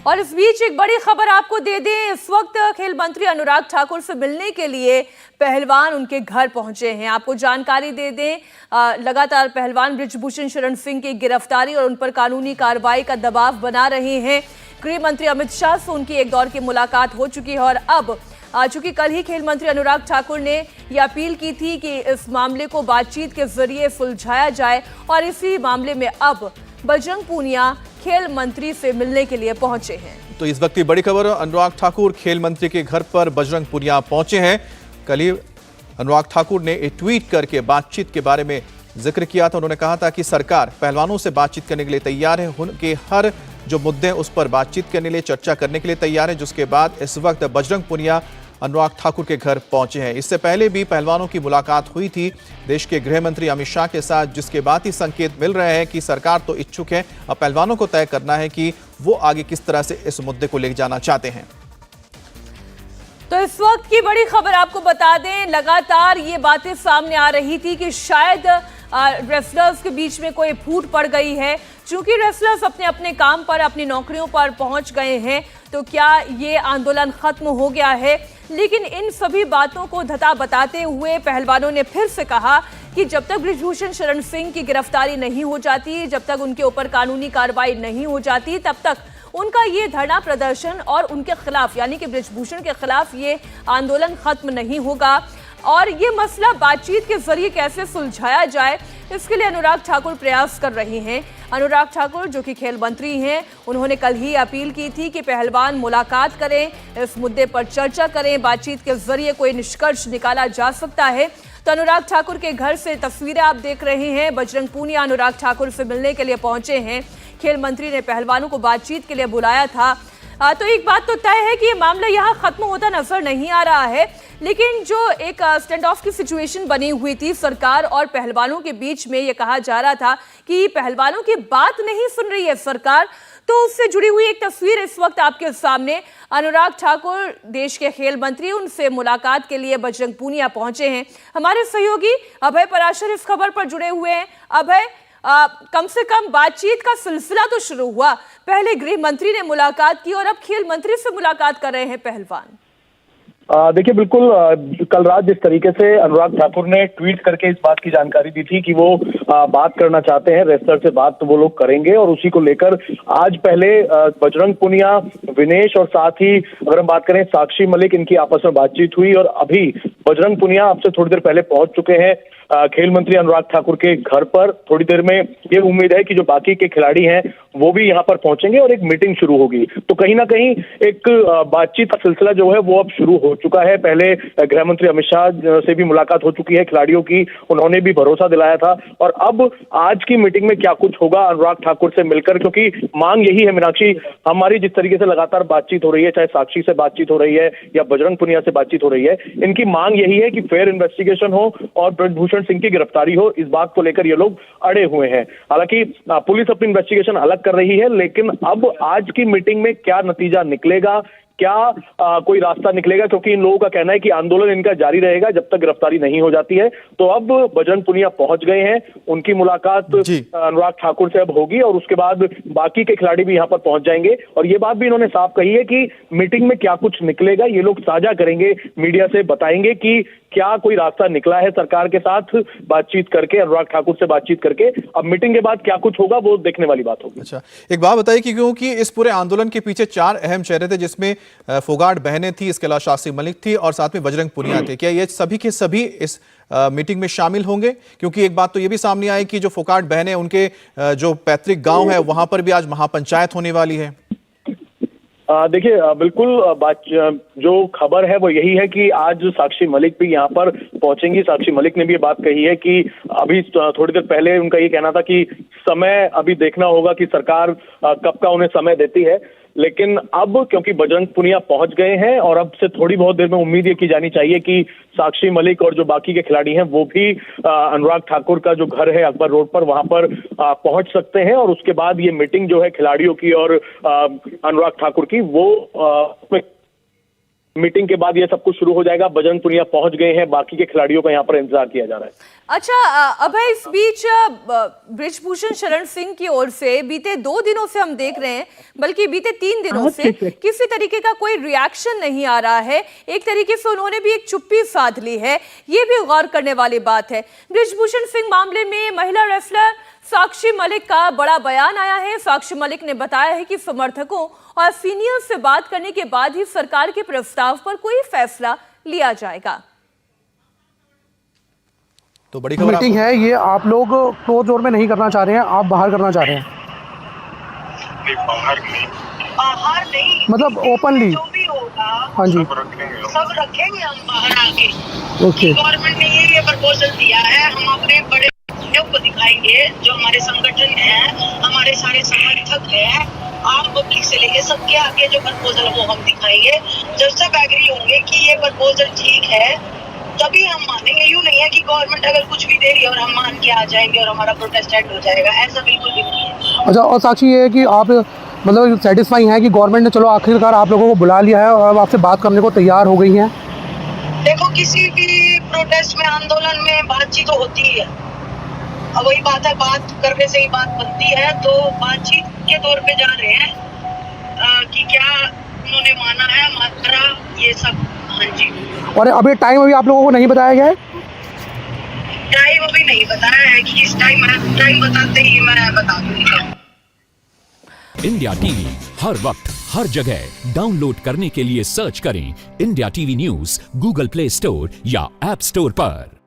और इस बीच एक बड़ी खबर आपको दे दें, इस वक्त खेल मंत्री अनुराग ठाकुर से मिलने के लिए पहलवान उनके घर पहुंचे हैं। आपको जानकारी दे दें, लगातार पहलवान बृजभूषण शरण सिंह की गिरफ्तारी और उन पर कानूनी कार्रवाई का दबाव बना रहे हैं। गृह मंत्री अमित शाह से उनकी एक दौर की मुलाकात हो चुकी है और अब चूंकि कल ही खेल मंत्री अनुराग ठाकुर ने यह अपील की थी कि इस मामले को बातचीत के जरिए सुलझाया जाए और इसी मामले में अब बजरंग पूनिया खेल मंत्री से मिलने के लिए पहुंचे हैं। तो इस वक्त की बड़ी खबर, अनुराग ठाकुर खेल मंत्री के घर पर बजरंग पूनिया पहुंचे हैं। कल ही अनुराग ठाकुर ने एक ट्वीट करके बातचीत के बारे में जिक्र किया था। उन्होंने कहा था कि सरकार पहलवानों से बातचीत करने के लिए तैयार है, उनके हर जो मुद्दे उस पर बातचीत करने के लिए, चर्चा करने के लिए तैयार है। जिसके बाद इस वक्त बजरंग पूनिया अनुराग ठाकुर के घर पहुंचे हैं। इससे पहले भी पहलवानों की मुलाकात हुई थी देश के गृह मंत्री अमित शाह के साथ, जिसके बाद ही संकेत मिल रहे हैं कि सरकार तो इच्छुक है, अब पहलवानों को तय करना है कि वो आगे किस तरह से इस मुद्दे को ले जाना चाहते हैं। तो इस वक्त की बड़ी खबर आपको बता दें, लगातार ये बातें सामने आ रही थी कि शायद रेसलर्स के बीच में कोई फूट पड़ गई है। चूंकि रेसलर्स अपने अपने काम पर, अपनी नौकरियों पर पहुंच गए हैं, तो क्या ये आंदोलन खत्म हो गया है? लेकिन इन सभी बातों को धता बताते हुए पहलवानों ने फिर से कहा कि जब तक बृजभूषण शरण सिंह की गिरफ्तारी नहीं हो जाती, जब तक उनके ऊपर कानूनी कार्रवाई नहीं हो जाती, तब तक उनका ये धरना प्रदर्शन और उनके खिलाफ यानी कि बृजभूषण के खिलाफ ये आंदोलन खत्म नहीं होगा। और ये मसला बातचीत के जरिए कैसे सुलझाया जाए, इसके लिए अनुराग ठाकुर प्रयास कर रहे हैं। अनुराग ठाकुर जो कि खेल मंत्री हैं, उन्होंने कल ही अपील की थी कि पहलवान मुलाकात करें, इस मुद्दे पर चर्चा करें, बातचीत के जरिए कोई निष्कर्ष निकाला जा सकता है। तो अनुराग ठाकुर के घर से तस्वीरें आप देख रहे हैं। बजरंग पूनिया अनुराग ठाकुर से मिलने के लिए पहुंचे हैं। खेल मंत्री ने पहलवानों को बातचीत के लिए बुलाया था। तो एक बात तो तय है कि ये मामला यहाँ खत्म होता नजर नहीं आ रहा है, लेकिन जो एक स्टैंड ऑफ की सिचुएशन बनी हुई थी सरकार और पहलवानों के बीच में, ये कहा जा रहा था कि पहलवानों की बात नहीं सुन रही है सरकार, तो उससे जुड़ी हुई एक तस्वीर इस वक्त आपके सामने। अनुराग ठाकुर देश के खेल मंत्री, उनसे मुलाकात के लिए बजरंग पूनिया पहुंचे हैं। हमारे सहयोगी अभय पराशर इस खबर पर जुड़े हुए हैं। अभय, कम से कम बातचीत का सिलसिला तो शुरू हुआ, पहले गृह मंत्री ने मुलाकात की और अब खेल मंत्री से मुलाकात कर रहे हैं पहलवान। देखिए, बिल्कुल कल रात जिस तरीके से अनुराग ठाकुर ने ट्वीट करके इस बात की जानकारी दी थी कि वो बात करना चाहते हैं, रेसलर से बात तो वो लोग करेंगे, और उसी को लेकर आज पहले बजरंग पूनिया, विनेश और साथ ही अगर हम बात करें साक्षी मलिक, इनकी आपस में बातचीत हुई और अभी बजरंग पूनिया आपसे थोड़ी देर पहले पहुंच चुके हैं खेल मंत्री अनुराग ठाकुर के घर पर। थोड़ी देर में ये उम्मीद है कि जो बाकी के खिलाड़ी हैं वो भी यहाँ पर पहुंचेंगे और एक मीटिंग शुरू होगी। तो कहीं ना कहीं एक बातचीत का सिलसिला जो है वो अब शुरू हो चुका है। पहले गृह मंत्री अमित शाह से भी मुलाकात हो चुकी है खिलाड़ियों की, उन्होंने भी भरोसा दिलाया था। और अब आज की मीटिंग में क्या कुछ होगा अनुराग ठाकुर से मिलकर, क्योंकि मांग यही है मीनाक्षी, हमारी जिस तरीके से लगातार बातचीत हो रही है, चाहे साक्षी से बातचीत हो रही है या बजरंग पूनिया से बातचीत हो रही है, इनकी मांग यही है कि फेयर इन्वेस्टिगेशन हो और बृजभूषण सिंह की गिरफ्तारी हो। इस बात को लेकर ये लोग अड़े हुए हैं। हालांकि पुलिस अपनी इन्वेस्टिगेशन अलग कर रही है, लेकिन अब आज की मीटिंग में क्या नतीजा निकलेगा, क्या कोई रास्ता निकलेगा, क्योंकि इन लोगों का कहना है कि आंदोलन इनका जारी रहेगा जब तक गिरफ्तारी नहीं हो जाती है। तो अब बजरंग पूनिया पहुंच गए हैं, उनकी मुलाकात अनुराग ठाकुर से अब होगी और उसके बाद बाकी के खिलाड़ी भी यहां पर पहुंच जाएंगे। और ये बात भी इन्होंने साफ कही है कि मीटिंग में क्या कुछ निकलेगा ये लोग साझा करेंगे, मीडिया से बताएंगे कि क्या कोई रास्ता निकला है सरकार के साथ बातचीत करके, अनुराग ठाकुर से बातचीत करके। अब मीटिंग के बाद क्या कुछ होगा वो देखने वाली बात होगी। अच्छा, एक बात बताइए कि क्योंकि इस पूरे आंदोलन के पीछे 4 अहम चेहरे थे, जिसमें फोगाट बहनें थी, इसके अलावा शास्त्री मलिक थी और साथ में बजरंग पूनिया थे, क्या ये सभी के सभी इस मीटिंग में शामिल होंगे? क्योंकि एक बात तो ये भी सामने आई कि जो फोगाट बहनें, उनके जो पैतृक गांव है वहां पर भी आज महापंचायत होने वाली है। देखिए, बिल्कुल बात जो खबर है वो यही है कि आज साक्षी मलिक भी यहाँ पर पहुंचेंगी। साक्षी मलिक ने भी ये बात कही है कि अभी थोड़ी देर पहले उनका ये कहना था कि समय अभी देखना होगा कि सरकार कब का उन्हें समय देती है, लेकिन अब क्योंकि बजरंग पूनिया पहुंच गए हैं और अब से थोड़ी बहुत देर में उम्मीद ये की जानी चाहिए कि साक्षी मलिक और जो बाकी के खिलाड़ी हैं वो भी अनुराग ठाकुर का जो घर है अकबर रोड पर, वहां पर पहुंच सकते हैं। और उसके बाद ये मीटिंग जो है खिलाड़ियों की और अनुराग ठाकुर की, वो मीटिंग के बाद ये सब कुछ शुरू हो जाएगा। बजरंग पुनिया पहुंच गए हैं, बाकी के खिलाड़ियों का यहाँ पर इंतजार किया जा रहा है। अच्छा अभय, इस बीच बृजभूषण शरण सिंह की ओर से बीते 2 दिनों से हम देख रहे हैं, बल्कि बीते 3 दिनों से किसी तरीके का कोई रिएक्शन नहीं आ रहा है। एक तरीके से उन्होंने भी एक चुप्पी साध ली है, ये भी गौर करने वाली बात है। बृजभूषण सिंह मामले में महिला रेसलर साक्षी मलिक का बड़ा बयान आया है। साक्षी मलिक ने बताया है कि समर्थकों और सीनियर्स से बात करने के बाद ही सरकार के प्रस्ताव पर कोई फैसला लिया जाएगा। तो बड़ी खबर मीटिंग है ये, आप लोग क्लोज डोर में नहीं करना चाह रहे हैं, आप बाहर करना चाह रहे हैं? बाहर नहीं, मतलब ओपनली जो भी होगा हाँ जी सब रखेंगे हम बाहर आके। ओके। गवर्नमेंट ने ये प्रपोजल दिया है, हम अपने बड़े को दिखाएंगे, जो हमारे संगठन है, हमारे सारे समर्थक हैं, आम पब्लिक से लेके सबके आगे जो प्रपोजल है वो हम दिखाएंगे। जब सब एग्री होंगे कि ये प्रपोजल ठीक है तभी हम मानेंगे। यूँ नहीं है कि गवर्नमेंट अगर कुछ भी दे रही है और हम मान के आ जाएंगे और हमारा प्रोटेस्ट एंड हो जाएगा, ऐसा बिल्कुल भी नहीं है। अच्छा, और साक्षी ये है कि आप मतलब सेटिस्फाई हैं कि गवर्नमेंट ने चलो आखिरकार आप लोगों को बुला लिया है और अब आपसे बात करने को तैयार हो गई हैं? देखो, किसी भी प्रोटेस्ट में, आंदोलन में बातचीत तो होती ही है। अब वही बात है, बात करने से ही बात बनती है, तो बातचीत के तौर पे जा रहे हैं कि क्या उन्होंने माना है, मात्रा ये सब। हाँ जी। और अभी टाइम अभी आप लोगों को नहीं बताया गया है? टाइम अभी नहीं बताया है कि किस टाइम है, टाइम बताते ही मैं बता दूंगी। इंडिया टीवी हर वक्त हर जगह डाउनलोड करने के लिए सर्च करें India TV news Google play store या ऐप स्टोर पर।